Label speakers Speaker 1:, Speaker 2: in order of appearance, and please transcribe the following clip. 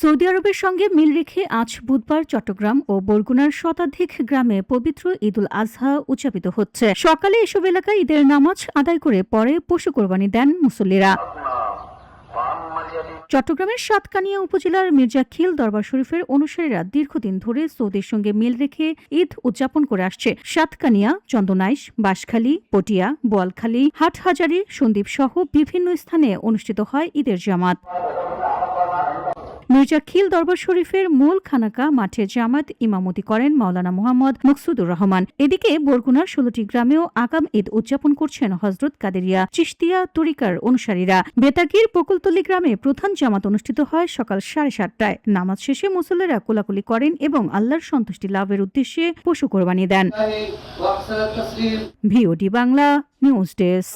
Speaker 1: Saudi আরবের সঙ্গে মিল রেখে আজ বুধবার চট্টগ্রাম ও বরগুনার শতাধিক গ্রামে পবিত্র ঈদুল আজহা উদযাপিত হচ্ছে। সকালে এসব এলাকায় ঈদের নামাজ আদায় করে পরে পশু কোরবানি দেন মুসল্লিরা। চট্টগ্রামের সাতকানিয়া উপজেলার মির্জাখিল দরবার শরীফের অনুসারীরা দীর্ঘদিন ধরে সৌদির সঙ্গে মিল রেখে ঈদ উদযাপন করে আসছে। সাতকানিয়া, চন্দনাইশ, বাঁশখালী, পটিয়া, বোয়ালখালী, হাটহাজারী, সন্দ্বীপ সহ বিভিন্ন স্থানে অনুষ্ঠিত হয় ঈদের জামাত। মির্জাখিল দরবার শরীফের মূল খানাকা মাঠে জামাত ইমামতি করেন মাওলানা মোহাম্মদ মকসুদুর রহমান। এদিকে বরগুনার ১৬টি গ্রামেও আগাম ঈদ উদযাপন করছেন হযরত কাদেরিয়া চিশতিয়া তরিকার অনুসারীরা। বেতাগীর বকুলতলী গ্রামে প্রধান জামাত অনুষ্ঠিত হয় সকাল ৭:৩০টায়। নামাজ শেষে মুসল্লিরা কোলাকুলি করেন এবং আল্লাহর সন্তুষ্টি লাভের উদ্দেশ্যে পশু কোরবানি দেন। VOD Bangla news desk.